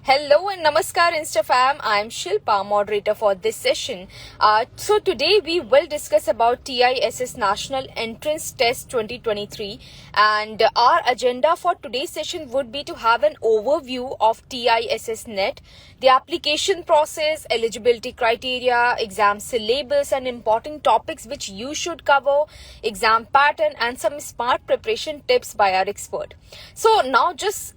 Hello and namaskar Instafam. I'm Shilpa, moderator for this session. So today we will discuss about TISS National Entrance Test 2023, and our agenda for today's session would be to have an overview of TISS Net, the application process, eligibility criteria, exam syllabus and important topics which you should cover, exam pattern and some smart preparation tips by our expert. So now just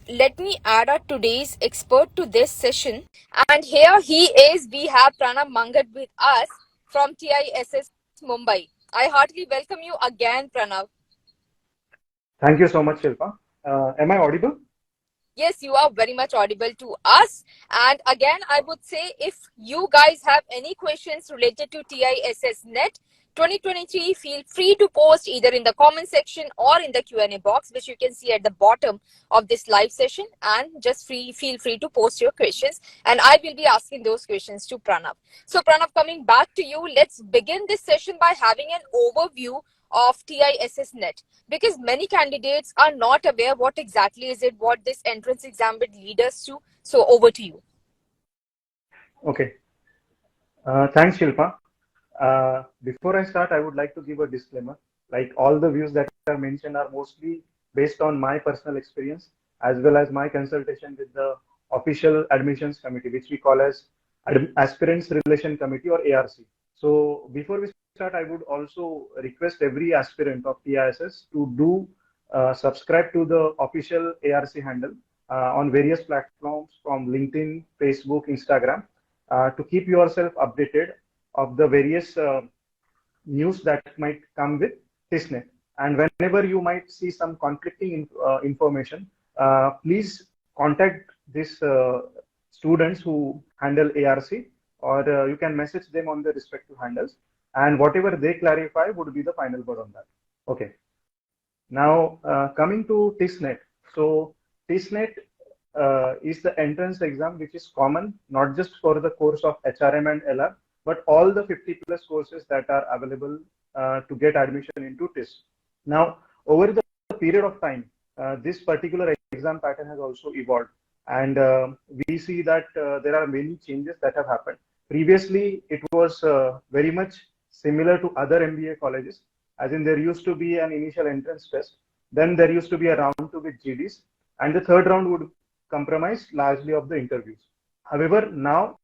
let me add our today's expert to this session. And here he is. We have Pranav Mangat with us from TISS Mumbai. I heartily welcome you again, Pranav. Thank you so much, Shilpa. Am I audible? Yes, you are very much audible to us. And again, I would say if you guys have any questions related to TISS Net 2023, feel free to post either in the comment section or in the Q&A box, which you can see at the bottom of this live session. And just feel free to post your questions. And I will be asking those questions to Pranav. So Pranav, coming back to you, let's begin this session by having an overview of TISS Net, because many candidates are not aware what exactly is it, what this entrance exam would lead us to. So over to you. Okay. Thanks, Shilpa. Before I start, I would like to give a disclaimer. Like all the views that are mentioned are mostly based on my personal experience as well as my consultation with the official admissions committee, which we call as Aspirants Relation Committee or ARC. So before we start, I would also request every aspirant of TISS to do subscribe to the official ARC handle on various platforms from LinkedIn, Facebook, Instagram to keep yourself updated of the various news that might come with TISSNET. And whenever you might see some conflicting information, please contact these students who handle ARC, or you can message them on the respective handles, and whatever they clarify would be the final word on that. Okay. Now, coming to TISSNET. So, TISSNET is the entrance exam which is common not just for the course of HRM and LR, but all the 50 plus courses that are available to get admission into TISS. Now, over the period of time, this particular exam pattern has also evolved, and we see that there are many changes that have happened. Previously, it was very much similar to other MBA colleges, as in there used to be an initial entrance test, then there used to be a round 2 with GDs, and the third round would comprise largely of the interviews. However, now,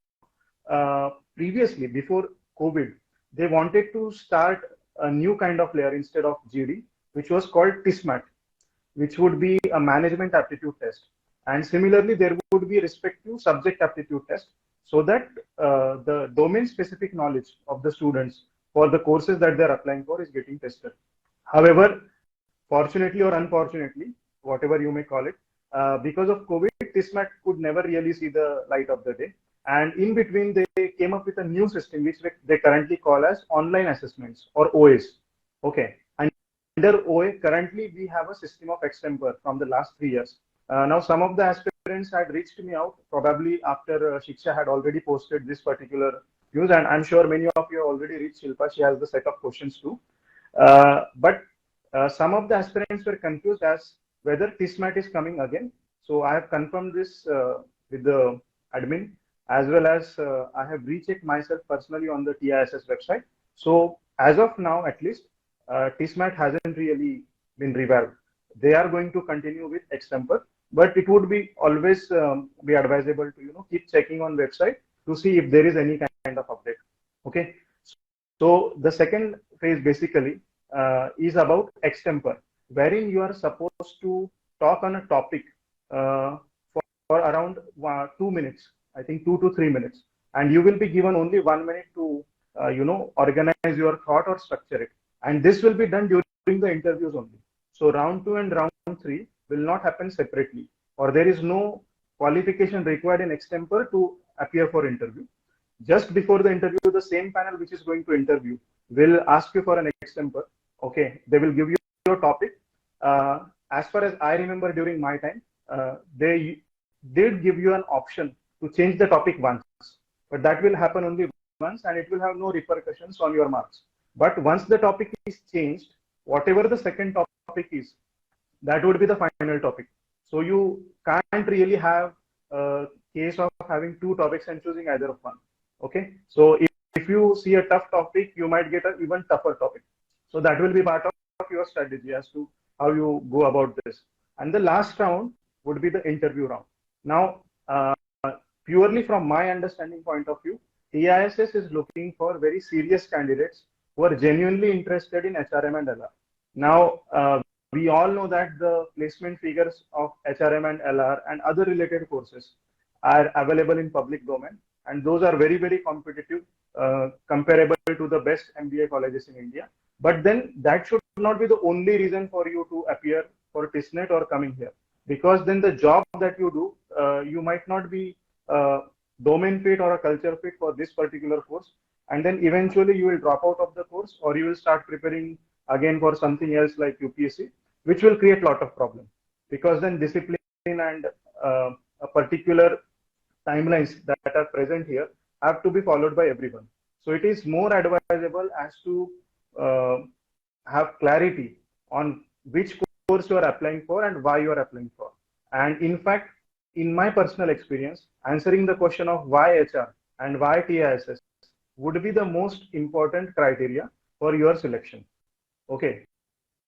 previously, before COVID, they wanted to start a new kind of layer instead of GD, which was called TISSMAT, which would be a management aptitude test. And similarly, there would be respective subject aptitude test, so that the domain specific knowledge of the students for the courses that they're applying for is getting tested. However, fortunately or unfortunately, whatever you may call it, because of COVID, TISSMAT could never really see the light of the day. And in between, they came up with a new system, which they currently call as online assessments or OAs. Okay. And under OA, currently we have a system of extemper from the last 3 years. Now, some of the aspirants had reached me out probably after Shiksha had already posted this particular news, and I'm sure many of you have already reached Shilpa. She has the set of questions too. But some of the aspirants were confused as whether TISSMAT is coming again. So I have confirmed this with the admin, as well as I have rechecked myself personally on the TISS website. So as of now, at least, TISSMAT hasn't really been revamped. They are going to continue with extemper, but it would be always be advisable to keep checking on website to see if there is any kind of update. Okay. So the second phase basically is about extemper, wherein you are supposed to talk on a topic for around 2 minutes, I think 2 to 3 minutes, and you will be given only 1 minute to organize your thought or structure it, and this will be done during the interviews only. So round 2 and round 3 will not happen separately, or there is no qualification required in extemper to appear for interview. Just before the interview, the same panel which is going to interview will ask you for an extemper. Okay, they will give you your topic. As far as I remember, during my time, they did give you an option to change the topic once, but that will happen only once, and it will have no repercussions on your marks. But once the topic is changed, whatever the second topic is, that would be the final topic. So you can't really have case of having two topics and choosing either of one. Okay, so if you see a tough topic, you might get an even tougher topic. So that will be part of your strategy as to how you go about this. And the last round would be the interview round. Now, purely from my understanding point of view, TISS is looking for very serious candidates who are genuinely interested in HRM and LR. Now, we all know that the placement figures of HRM and LR and other related courses are available in public domain, and those are very, very competitive, comparable to the best MBA colleges in India. But then that should not be the only reason for you to appear for TISSNET or coming here, because then the job that you do, you might not be domain fit or a culture fit for this particular course, and then eventually you will drop out of the course, or you will start preparing again for something else like UPSC, which will create a lot of problem, because then discipline and a particular timelines that are present here have to be followed by everyone. So it is more advisable as to have clarity on which course you are applying for and why you are applying for. And in fact, in my personal experience, answering the question of why HR and why TISS would be the most important criteria for your selection. Okay.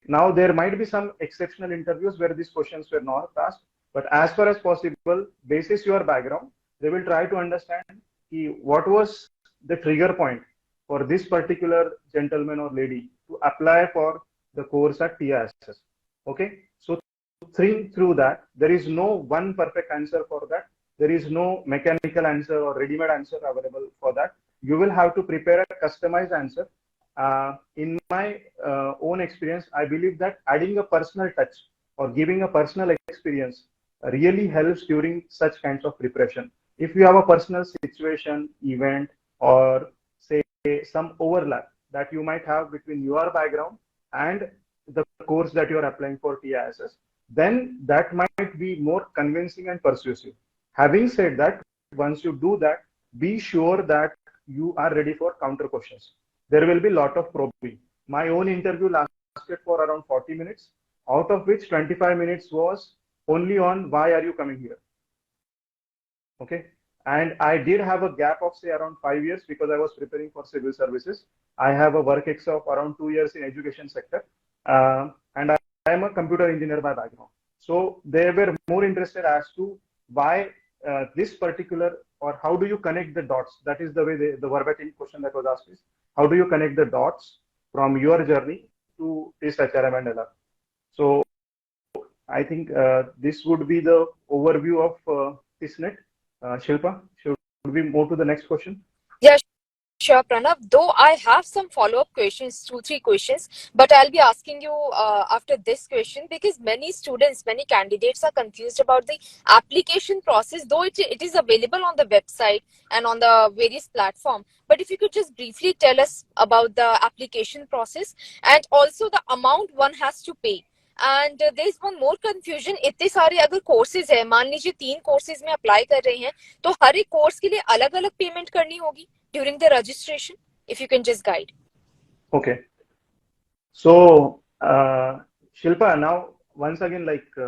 Now, there might be some exceptional interviews where these questions were not asked, but as far as possible, basis your background, they will try to understand what was the trigger point for this particular gentleman or lady to apply for the course at TISS. Okay. So think through that. There is no one perfect answer for that. There is no mechanical answer or ready-made answer available for that. You will have to prepare a customized answer. In my own experience, I believe that adding a personal touch or giving a personal experience really helps during such kinds of preparation. If you have a personal situation, event, or say some overlap that you might have between your background and the course that you are applying for TISS, then that might be more convincing and persuasive. Having said that, once you do that, be sure that you are ready for counter questions. There will be a lot of probing. My own interview lasted for around 40 minutes, out of which 25 minutes was only on why are you coming here. Okay. And I did have a gap of say around 5 years because I was preparing for civil services. I have a work ex of around 2 years in education sector. And I am a computer engineer by background. So they were more interested as to why this particular, or how do you connect the dots? That is the way the verbatim question that was asked is, how do you connect the dots from your journey to this HRM and LR? So I think this would be the overview of TISSNET. Shilpa, should we move to the next question? Yeah, sure, Pranav. Though I have some follow-up questions, 2-3 questions, but I'll be asking you after this question, because many students, many candidates are confused about the application process, though it is available on the website and on the various platform. But if you could just briefly tell us about the application process and also the amount one has to pay. And there is one more confusion, इतने सारे अगर courses है, मान लीजिए 3 courses में apply कर रहे हैं, तो हर एक कोर्स के लिए अलग अलग पेमेंट करनी होगी during the registration, if you can just guide. Okay, so Shilpa, now once again, like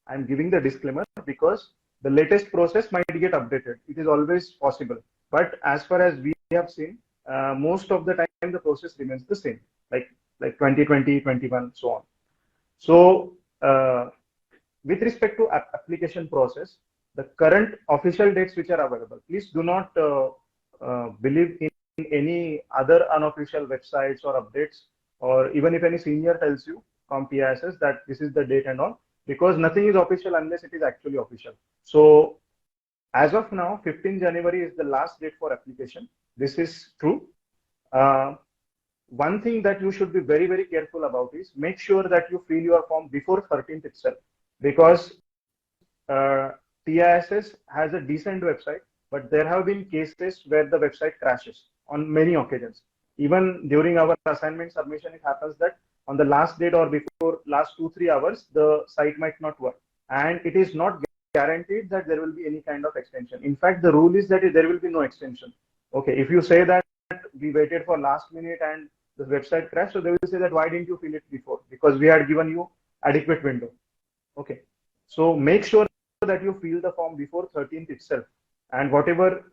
I'm giving the disclaimer because the latest process might get updated. It is always possible, but as far as we have seen, most of the time the process remains the same, like 2020, 21, so on. So, with respect to application process, the current official dates which are available, please do not believe in any other unofficial websites or updates, or even if any senior tells you from TISS that this is the date and all, because nothing is official unless it is actually official. So, as of now, 15 January is the last date for application. This is true. One thing that you should be very, very careful about is make sure that you fill your form before 13th itself, because TISS has a decent website, but there have been cases where the website crashes on many occasions. Even during our assignment submission, it happens that on the last date or before last 2-3 hours, the site might not work, and it is not guaranteed that there will be any kind of extension. In fact, the rule is that there will be no extension. Okay, if you say that we waited for last minute and the website crashed, so they will say that why didn't you fill it before? Because we had given you adequate window. Okay, so make sure that you fill the form before 13th itself. And whatever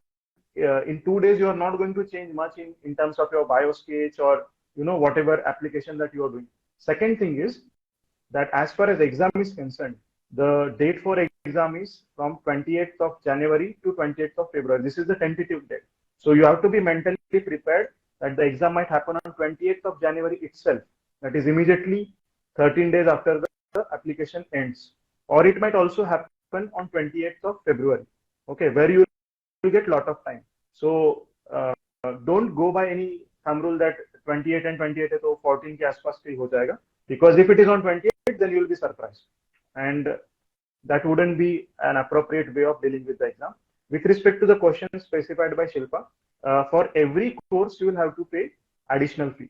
in 2 days, you are not going to change much in terms of your bio sketch or whatever application that you are doing. Second thing is that as far as exam is concerned, the date for exam is from 28th of January to 28th of February. This is the tentative date. So you have to be mentally prepared that the exam might happen on 28th of January itself. That is immediately 13 days after the application ends. Or it might also happen on 28th of February. Okay, where you will get lot of time. So don't go by any thumb rule that 28 and 28 है तो 14 के आसपास ही हो जाएगा. Because if it is on 28, then you will be surprised. And that wouldn't be an appropriate way of dealing with the exam. With respect to the questions specified by Shilpa, for every course you will have to pay additional fee.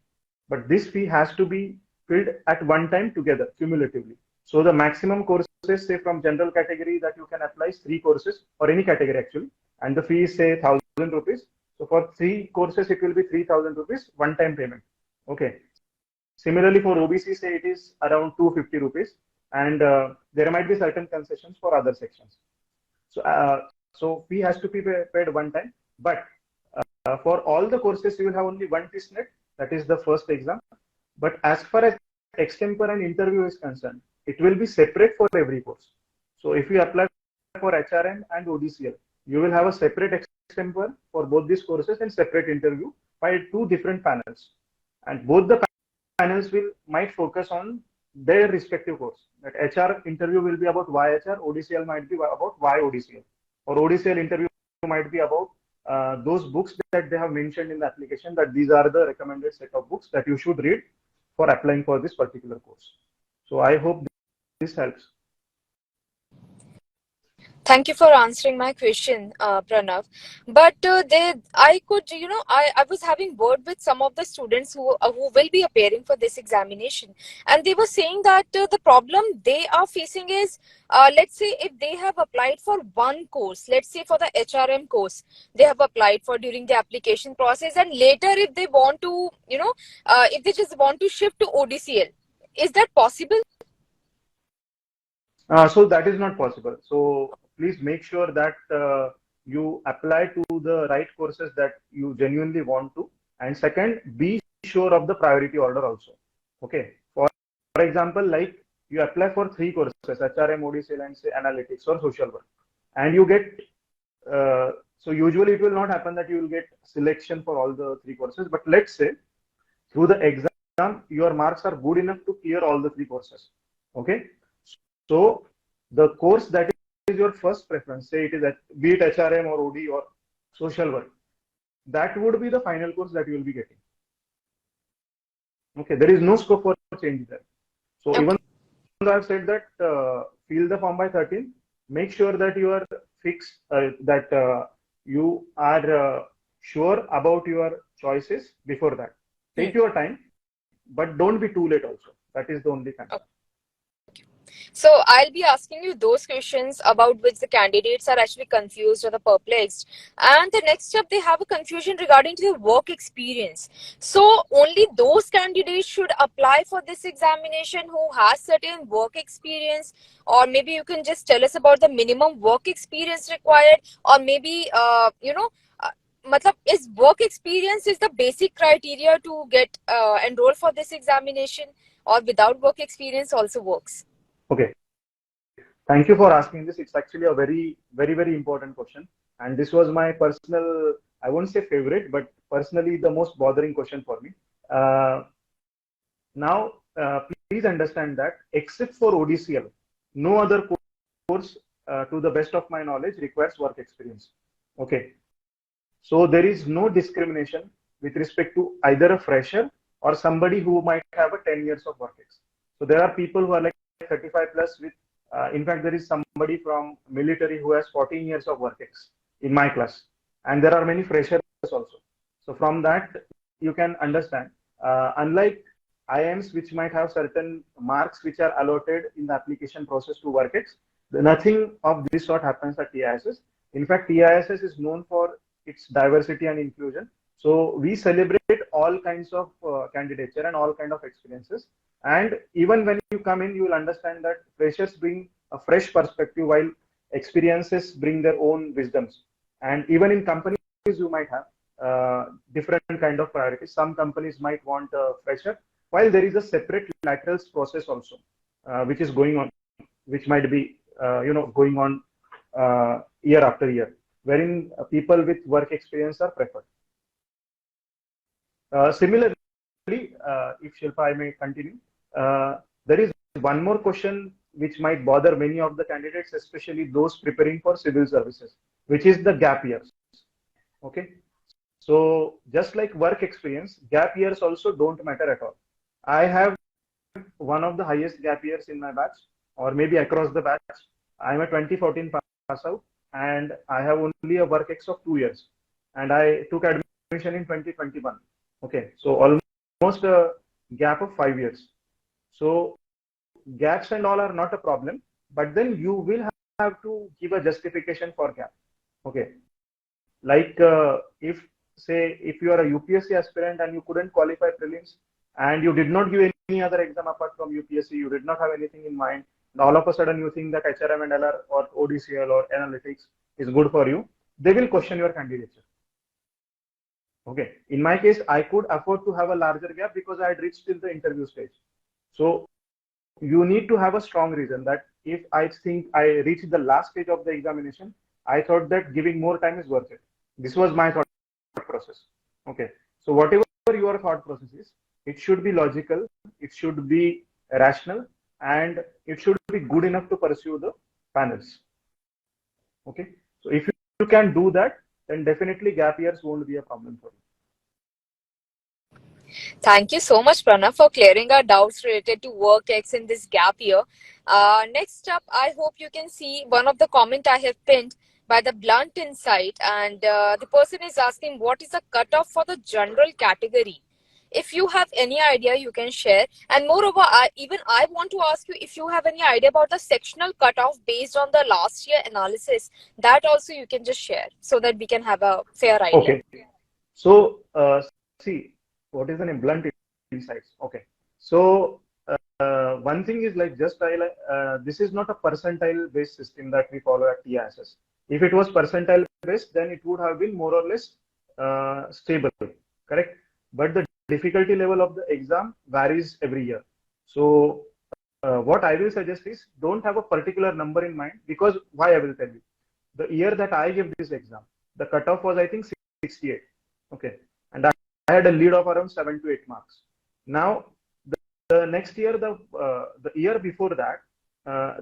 But this fee has to be filled at one time together, cumulatively. So the maximum courses, say from general category that you can apply is 3 courses, or any category actually, and the fee is say 1,000 rupees. So for 3 courses, it will be 3,000 rupees one-time payment. Okay. Similarly, for OBC, say it is around 250 rupees, and there might be certain concessions for other sections. So fee has to be paid one time, but for all the courses, you will have only one TISSNET, that is the first exam. But as far as extempore and interview is concerned, it will be separate for every course. So if you apply for HRM and ODCL, you will have a separate extempore for both these courses and separate interview by 2 different panels. And both the panels might focus on their respective course. That HR interview will be about why HR, ODCL might be about why ODCL, or ODCL interview might be about those books that they have mentioned in the application, that these are the recommended set of books that you should read for applying for this particular course. So I hope this helps. Thank you for answering my question, Pranav. But I could, I was having word with some of the students who will be appearing for this examination, and they were saying that the problem they are facing is, let's say if they have applied for one course, let's say for the HRM course, they have applied for during the application process, and later if they want to, if they just want to shift to ODCL, is that possible? So that is not possible. So please make sure that you apply to the right courses that you genuinely want to. And second, be sure of the priority order also. Okay. For example, like you apply for 3 courses, HRM, ODCL, and say analytics or social work, and you get, so usually it will not happen that you will get selection for all the 3 courses. But let's say through the exam, your marks are good enough to clear all the 3 courses. Okay. So the course that is your first preference, say it is be it HRM or OD or social work, that would be the final course that you will be getting. Okay, there is no scope for change there. So okay, even though I have said that fill the form by 13, make sure that you are fixed, that you are sure about your choices before that. Take your time, but don't be too late also. That is the only thing. Okay. So I'll be asking you those questions about which the candidates are actually confused or the perplexed. And the next step, they have a confusion regarding to the work experience. So only those candidates should apply for this examination who has certain work experience, or maybe you can just tell us about the minimum work experience required, or maybe, is work experience is the basic criteria to get enrolled for this examination, or without work experience also works? Okay. Thank you for asking this. It's actually a very, very, very important question. And this was my personal, I won't say favorite, but personally the most bothering question for me. Now, please understand that except for ODCL, no other course, to the best of my knowledge, requires work experience. Okay. So there is no discrimination with respect to either a fresher or somebody who might have a 10 years of work experience. So there are people who are like 35 plus with, in fact, there is somebody from military who has 14 years of work ex in my class. And there are many freshers also. So from that, you can understand, unlike IIMs, which might have certain marks which are allotted in the application process to work ex, nothing of this sort happens at TISS. In fact, TISS is known for its diversity and inclusion. So we celebrate all kinds of candidature and all kind of experiences. And even when you come in, you will understand that freshers bring a fresh perspective, while experiences bring their own wisdoms. And even in companies, you might have different kind of priorities. Some companies might want a fresher, while there is a separate laterals process also, which is going on, which might be going on year after year, wherein people with work experience are preferred. Similarly, if Shilpa, I may continue, there is one more question which might bother many of the candidates, especially those preparing for civil services, which is the gap years. Okay, so just like work experience, gap years also don't matter at all. I have one of the highest gap years in my batch, or maybe across the batch. I'm a 2014 pass out, and I have only a work ex of 2 years, and I took admission in 2021. Okay, so almost a gap of 5 years. So gaps and all are not a problem, but then you will have to give a justification for gap. Okay, like if you are a UPSC aspirant and you couldn't qualify prelims and you did not give any other exam apart from UPSC, you did not have anything in mind, and all of a sudden you think that HRM and LR or ODCL or analytics is good for you, they will question your candidature. Okay, in my case, I could afford to have a larger gap because I had reached till the interview stage. So you need to have a strong reason that if I think I reached the last stage of the examination, I thought that giving more time is worth it. This was my thought process. Okay, so whatever your thought process is, it should be logical, it should be rational, and it should be good enough to pursue the panels. Okay, so if you can do that, then definitely gap years won't be a problem for you. Thank you so much, Pranav, for clearing our doubts related to work X in this gap year. Next up, I hope you can see one of the comment I have pinned by the blunt insight, and the person is asking what is the cutoff for the general category. If you have any idea, you can share. And moreover, I want to ask you if you have any idea about the sectional cutoff based on the last year analysis. That also you can just share so that we can have a fair idea. Okay, so see, what is the name? Blunt insights. Okay, so one thing is like this is not a percentile based system that we follow at TISS. If it was percentile based, then it would have been more or less stable, correct? But the difficulty level of the exam varies every year. So what I will suggest is don't have a particular number in mind, because why, I will tell you. The year that I gave this exam, the cutoff was, I think, 68. Okay, and I had a lead of around 7 to 8 marks. Now the next year, the year before that,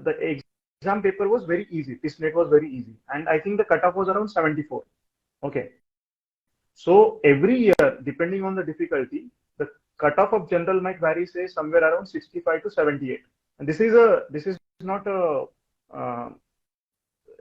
the exam paper was very easy. TISSNET was very easy, and I think the cutoff was around 74. Okay, so every year, depending on the difficulty, the cutoff of general might vary, say somewhere around 65 to 78. And this is not a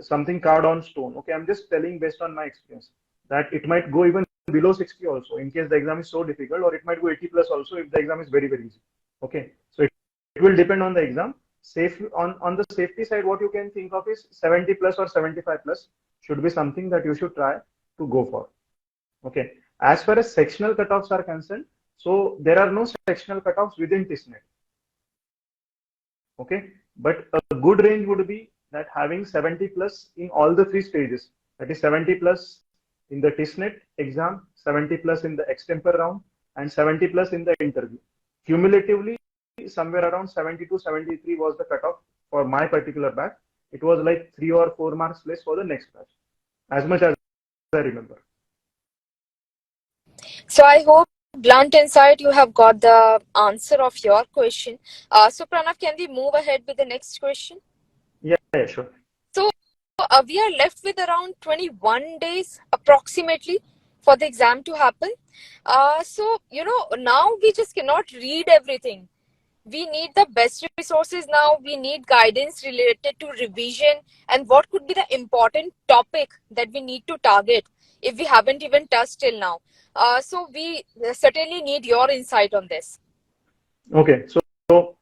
something carved on stone. Okay, I'm just telling based on my experience that it might go even below 60 also in case the exam is so difficult, or it might go 80 plus also if the exam is very, very easy. Okay, so it will depend on the exam. Safe on the safety side, what you can think of is 70 plus or 75 plus should be something that you should try to go for. Okay, as far as sectional cutoffs are concerned, so there are no sectional cutoffs within TISSNET. Okay, but a good range would be that having 70 plus in all the three stages, that is 70 plus in the TISSNET exam, 70 plus in the extemporary round, and 70 plus in the interview. Cumulatively, somewhere around 70 to 73 was the cutoff for my particular batch. It was like 3 or 4 marks less for the next batch, as much as I remember. So I hope, blunt insight, you have got the answer of your question. So Pranav, can we move ahead with the next question? Yeah, sure. So we are left with around 21 days approximately for the exam to happen. So, now we just cannot read everything. We need the best resources now. We need guidance related to revision and what could be the important topic that we need to target if we haven't even touched till now. So we certainly need your insight on this. Okay, so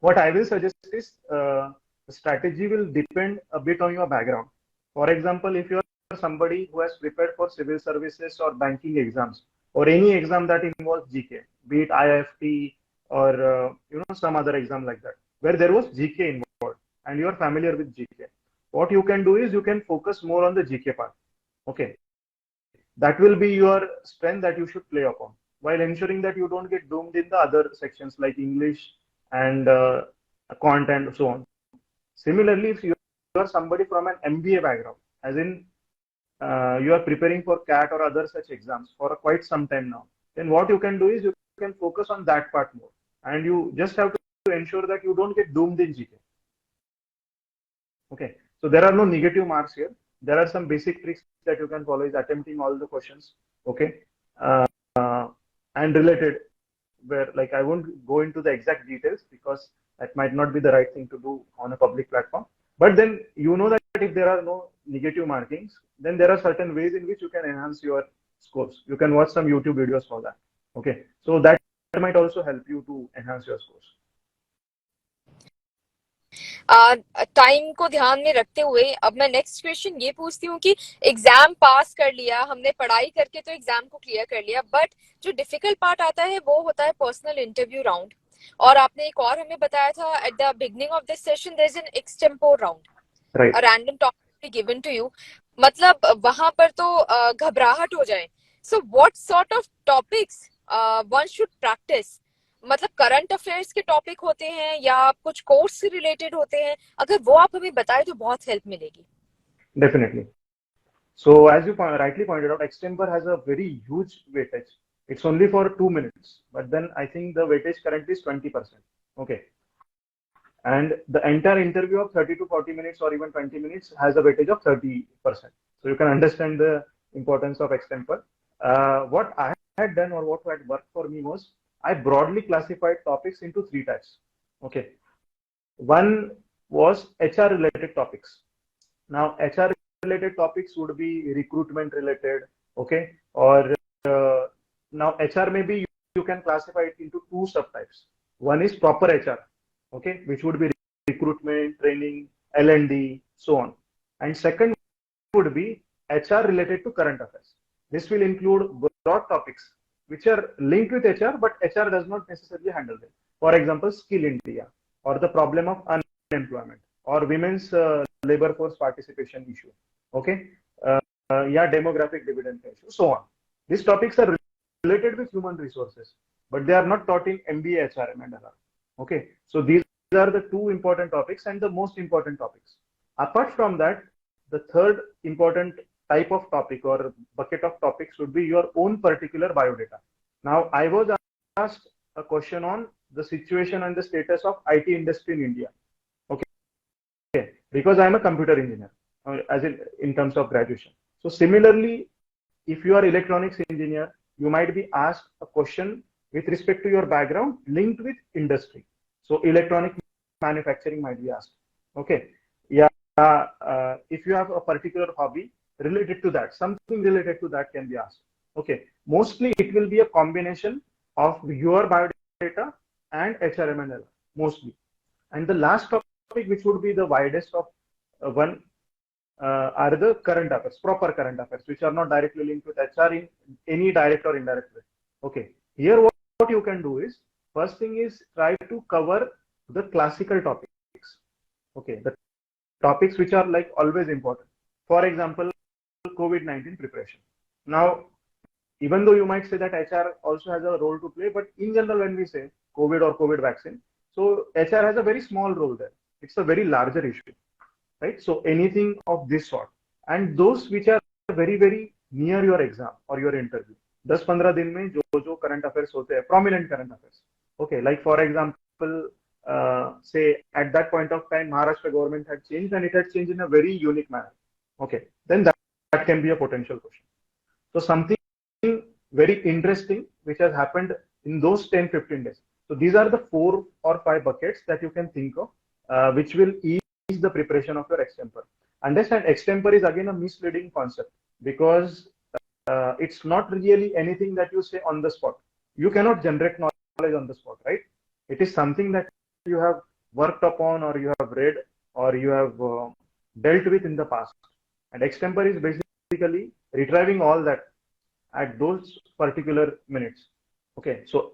what I will suggest is the strategy will depend a bit on your background. For example, if you are somebody who has prepared for civil services or banking exams or any exam that involves GK, be it IFT or some other exam like that, where there was GK involved and you are familiar with GK. what you can do is you can focus more on the GK part. Okay, that will be your strength that you should play upon, while ensuring that you don't get doomed in the other sections like English and quant and so on. Similarly, if you are somebody from an MBA background, as in you are preparing for CAT or other such exams for quite some time now, then what you can do is you can focus on that part more, and you just have to ensure that you don't get doomed in GK. Okay, so there are no negative marks here. There are some basic tricks that you can follow is attempting all the questions. Okay, uh, and related, where like I won't go into the exact details because that might not be the right thing to do on a public platform. But then you know that if there are no negative markings, then there are certain ways in which you can enhance your scores. You can watch some YouTube videos for that. Okay, so that might also help you to enhance your scores. Time को ध्यान में रखते हुए अब मैं next question ये पूछती हूँ कि एग्जाम पास कर लिया हमने, पढ़ाई करके तो एग्जाम को क्लियर कर लिया, बट जो डिफिकल्ट पार्ट आता है वो होता है पर्सनल इंटरव्यू राउंड। और आपने एक और हमें बताया था at the beginning of this session there is an extempore round, Right. a random topic be given to you, मतलब वहां पर तो घबराहट हो जाए। So what sort of topics one should practice, मतलब करंट अफेयर्स के टॉपिक होते हैं या कुछ कोर्स से रिलेटेड होते हैं, अगर वो आप हमें बताएं तो बहुत हेल्प मिलेगी। Definitely. So as you rightly pointed out, extemper has a very huge weightage. It's only for 2 minutes, but then I think the weightage currently is 20%. Okay, and the entire interview of 30 to 40 minutes or even 20 minutes has a weightage of 30%. So you can understand the importance of extemper. What I had done or what had worked for me was I broadly classified topics into three types. Okay, one was HR related topics. Now HR related topics would be recruitment related. Okay, or now HR maybe you can classify it into two subtypes. One is proper HR, okay, which would be recruitment, training, L&D, so on. And second would be HR related to current affairs. This will include broad topics which are linked with HR, but HR does not necessarily handle them. For example, skill India, or the problem of unemployment, or women's labor force participation issue. Okay, yeah, demographic dividend issue, so on. These topics are related with human resources, but they are not taught in MBA, HRM, and LR. Okay, so these are the two important topics and the most important topics. Apart from that, the third important type of topic or bucket of topics would be your own particular biodata. Now, I was asked a question on the situation and the status of IT industry in India. Okay, because I am a computer engineer, as in terms of graduation. So similarly, if you are electronics engineer, you might be asked a question with respect to your background linked with industry. So electronic manufacturing might be asked. Okay, yeah. If you have a particular hobby related to that, something related to that can be asked. Okay, mostly it will be a combination of your biodata and HRMNL mostly. And the last topic, which would be the widest of one, are the current affairs, proper current affairs, which are not directly linked with HR in any direct or indirect way. Okay, here what you can do is, first thing is try to cover the classical topics. Okay, the topics which are like always important. For example, COVID-19 preparation. Now, even though you might say that HR also has a role to play, but in general, when we say COVID or COVID vaccine, so HR has a very small role there. It's a very larger issue, right? So anything of this sort, and those which are very, very near your exam or your interview. 10-15 दिन में जो current affairs होते हैं, prominent current affairs. Okay, like for example, say at that point of time, Maharashtra government had changed and it had changed in a very unique manner. Okay, then that can be a potential question. So something very interesting which has happened in those 10-15 days. So these are the 4 or 5 buckets that you can think of, which will ease the preparation of your extemper. Understand, extemper is again a misleading concept because it's not really anything that you say on the spot. You cannot generate knowledge on the spot, right? It is something that you have worked upon or you have read or you have dealt with in the past. And extemper is basically retrieving all that at those particular minutes. Okay, so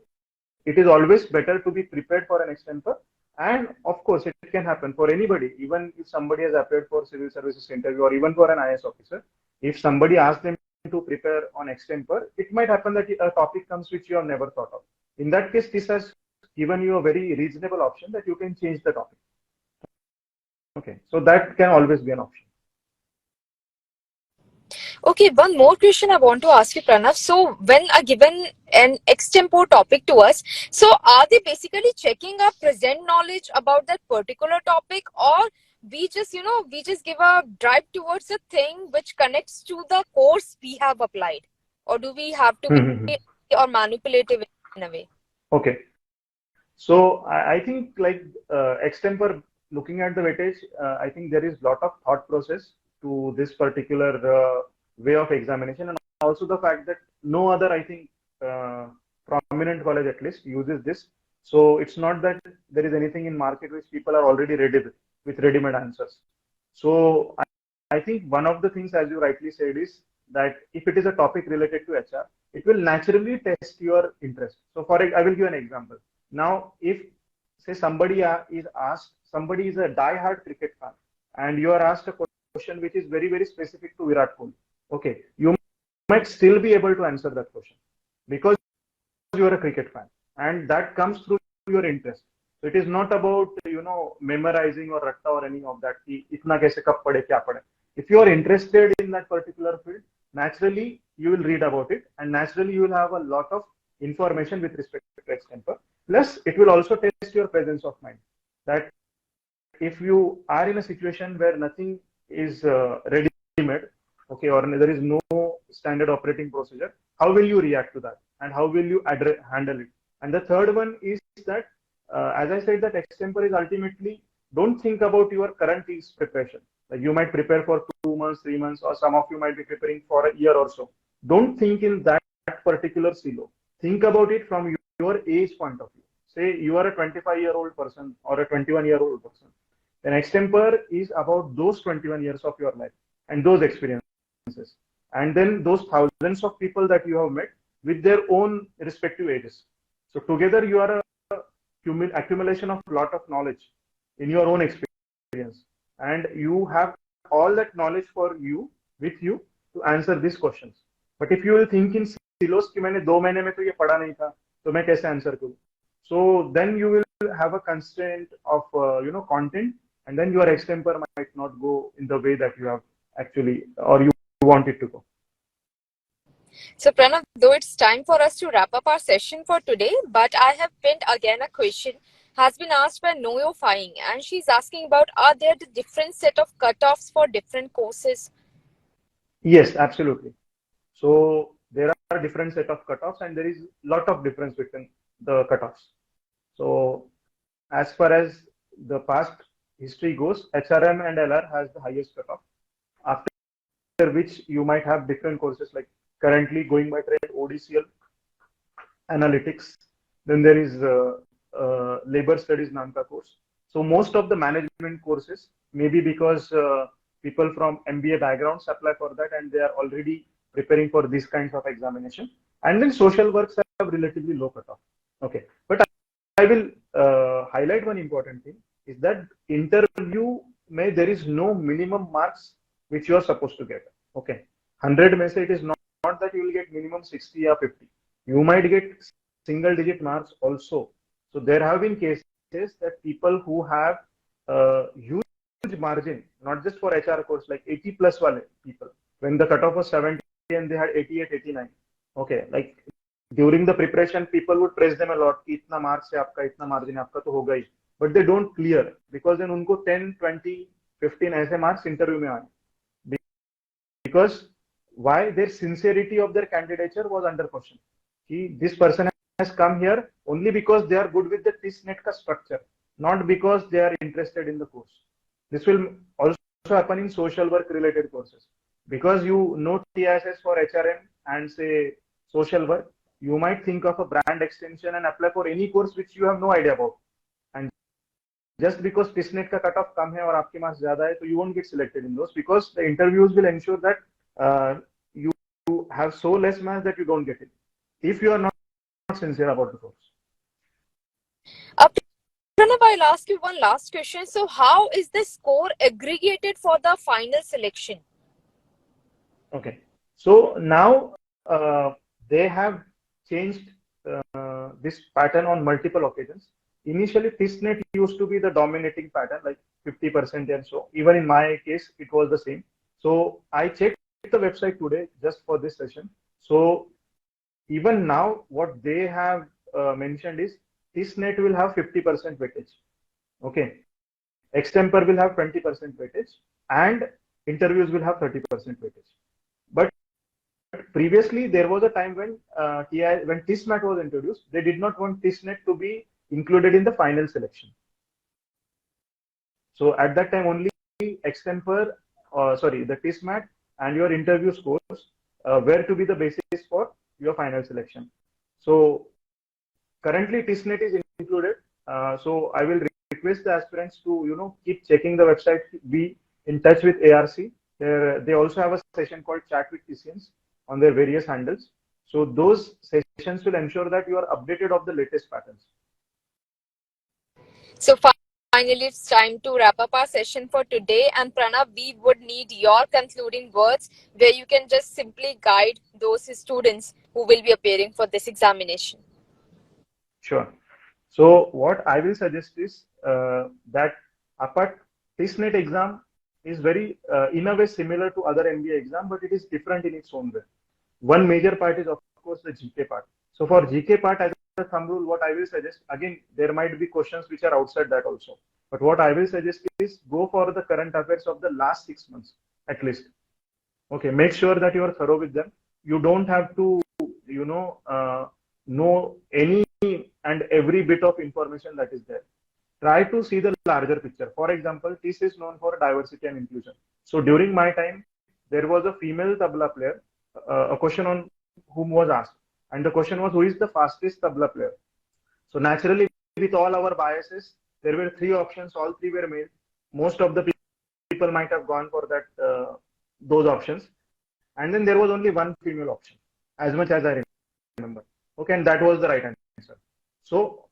it is always better to be prepared for an extemper And of course, it can happen for anybody, even if somebody has applied for civil services interview or even for an IS officer. If somebody asks them to prepare on extempore, it might happen that a topic comes which you have never thought of. In that case, this has given you a very reasonable option that you can change the topic. Okay, so that can always be an option. Okay, one more question I want to ask you, Pranav. So, when are given an extempore topic to us, so are they basically checking our present knowledge about that particular topic, or we just, we just give a drive towards a thing which connects to the course we have applied, or do we have to be or manipulative in a way? Okay, so I think like extempore, looking at the weightage, I think there is lot of thought process to this particular way of examination, and also the fact that no other, I think, prominent college at least uses this. So it's not that there is anything in market which people are already ready with ready-made answers. So I think one of the things, as you rightly said, is that if it is a topic related to HR, it will naturally test your interest. So I will give an example. Now, if say somebody is a die-hard cricket fan, and you are asked a question which is very, very specific to Virat Kohli. Okay, you might still be able to answer that question because you are a cricket fan, and that comes through your interest. So it is not about memorizing or ratta or any of that. Ki itna kaise kab pade kya pade. If you are interested in that particular field, naturally you will read about it, and naturally you will have a lot of information with respect to extempore. Plus, it will also test your presence of mind. That if you are in a situation where nothing is ready-made, okay, or there is no standard operating procedure, how will you react to that, and how will you handle it? And the third one is that, as I said, that extempore is ultimately, don't think about your current preparation. Like you might prepare for 2 months, 3 months, or some of you might be preparing for a year or so. Don't think in that particular silo. Think about it from your age point of view. Say you are a 25-year-old person or a 21-year-old person. Then extempore is about those 21 years of your life and those experiences. And then those thousands of people that you have met with their own respective ages. So together you are a accumulation of lot of knowledge in your own experience. And you have all that knowledge for you, with you, to answer these questions. But if you will think in silos कि मैंने 2 महीने में तो ये पढ़ा नहीं था, तो मैं कैसे आंसर करूँ? So then you will have a constraint of content, and then your extempore might not go in the way that you have actually or you want it to go. So, Pranav, though it's time for us to wrap up our session for today, but I have pinned again a question has been asked by Noyo Fying, and she's asking about, are there the different set of cutoffs for different courses? Yes, absolutely. So there are different set of cutoffs, and there is lot of difference between the cutoffs. So as far as the past history goes, HRM and LR has the highest cutoff, after which you might have different courses like currently going by trend ODCL, analytics. Then there is labor studies Namka course. So most of the management courses, maybe because people from MBA backgrounds apply for that and they are already preparing for these kinds of examination. And then social works have relatively low cutoff. Okay, but I will highlight one important thing is that interview there is no minimum marks which you are supposed to get. Okay, 100 mein se it is not that you will get minimum 60 or 50. You might get single digit marks also. So there have been cases that people who have huge margin, not just for HR course, like 80 plus wale people, when the cutoff was 70 and they had 88, 89. Okay, like during the preparation, people would praise them a lot. Itna marks hai aapka, itna margin hai aapka, to hoga hi. But they don't clear because then unko 10, 20, 15 aise marks interview mein aaye. Because why? Their sincerity of their candidature was under question. This person has come here only because they are good with the TISSNET ka structure, not because they are interested in the course. This will also happen in social work related courses. Because you know TISS for HRM and say social work, you might think of a brand extension and apply for any course which you have no idea about. And just because TISSNET ka cutoff kam hai aur aapke marks zyada hai, so you won't get selected in those, because the interviews will ensure that you have so less marks that you don't get it if you are not sincere about the course. Pranav, I'll ask you one last question. So, how is the score aggregated for the final selection? Okay. So now they have changed this pattern on multiple occasions. Initially, TISSNET used to be the dominating pattern, like 50% and so. Even in my case, it was the same. So I checked the website today just for this session. So even now, what they have mentioned is TISSNET will have 50% weightage. Okay. Extemper will have 20% weightage, and interviews will have 30% weightage. But previously, there was a time when when TISSNET was introduced, they did not want TISSNET to be included in the final selection. So at that time, only extemper, the TISSNET and your interview scores were to be the basis for your final selection. So currently, TISSNET is included. So I will request the aspirants to keep checking the website, be in touch with ARC. They also have a session called Chat with TCNs on their various handles. So those sessions will ensure that you are updated of the latest patterns. So, finally, it's time to wrap up our session for today. And Pranav, we would need your concluding words where you can just simply guide those students who will be appearing for this examination. Sure. So what I will suggest is that apart TISSNET exam is very in a way similar to other MBA exam, but it is different in its own way. One major part is of course the GK part. So for GK part, as a thumb rule, what I will suggest, again, there might be questions which are outside that also. But what I will suggest is go for the current affairs of the last 6 months at least. Okay, make sure that you are thorough with them. You don't have to, know any and every bit of information that is there. Try to see the larger picture. For example, TISS is known for diversity and inclusion. So during my time, there was a female tabla player, a question on whom was asked. And the question was, who is the fastest tabla player? So naturally, with all our biases, there were three options. All three were male. Most of the people might have gone for those options. And then there was only one female option, as much as I remember. Okay, and that was the right answer. So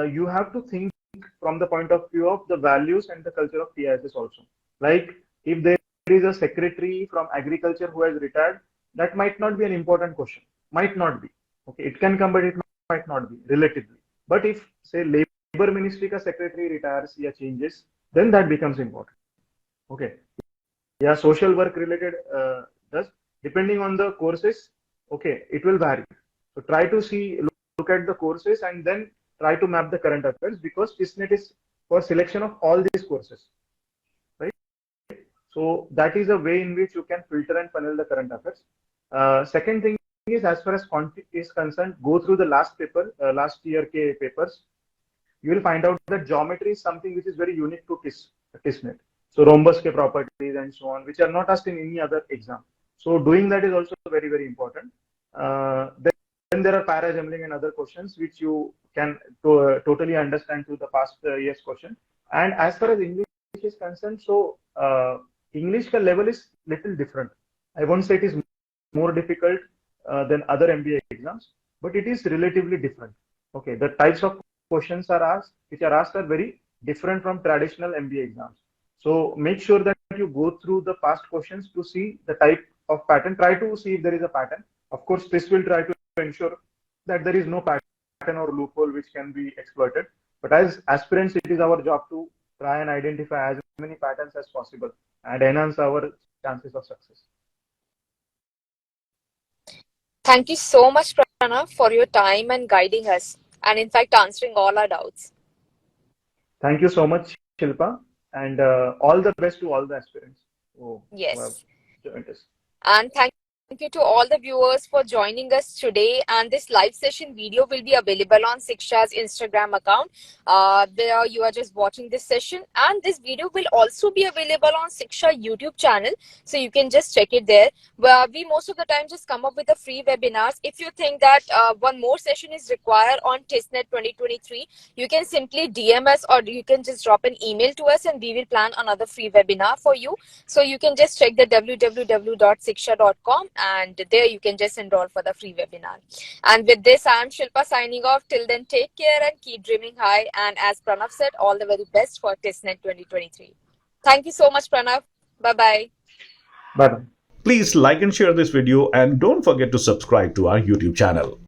you have to think from the point of view of the values and the culture of TISS also. Like if there is a secretary from agriculture who has retired, that might not be an important question. Might not be. Okay, it can come, but it might not be relatively. But if say labor ministry ka secretary retires or changes, then that becomes important. Okay. Yeah, social work related does depending on the courses. Okay, it will vary. So try to look at the courses and then try to map the current affairs because TISSNET is for selection of all these courses, right? So that is a way in which you can filter and funnel the current affairs. Second thing is, as far as content is concerned, go through the last year K papers. You will find out that geometry is something which is very unique to TISSNET. So rhombus ke properties and so on, which are not asked in any other exam. So doing that is also very, very important. Then there are parajumbling and other questions which you can totally understand through the past year's question. And as far as English is concerned, so English level is little different. I won't say it is more difficult than other MBA exams, but it is relatively different. Okay, the types of questions which are asked are very different from traditional MBA exams. So make sure that you go through the past questions to see the type of pattern. Try to see if there is a pattern. Of course, this will try to ensure that there is no pattern or loophole which can be exploited. But as aspirants, it is our job to try and identify as many patterns as possible and enhance our chances of success. Thank you so much, Pranav, for your time and guiding us, and in fact, answering all our doubts. Thank you so much, Shilpa, and all the best to all the aspirants who have Yes. joined us. And thank you to all the viewers for joining us today. And this live session video will be available on Shiksha's Instagram account. There you are just watching this session. And this video will also be available on Shiksha YouTube channel. So you can just check it there. We most of the time just come up with the free webinars. If you think that one more session is required on TISSNET 2023, you can simply DM us or you can just drop an email to us and we will plan another free webinar for you. So you can just check the www.shiksha.com and there you can just enroll for the free webinar. And with this, I'm Shilpa signing off. Till then, take care and keep dreaming high. And as Pranav said, all the very best for TISSNET 2023. Thank you so much, Pranav. Bye-bye. Bye bye. Please like and share this video and don't forget to subscribe to our YouTube channel.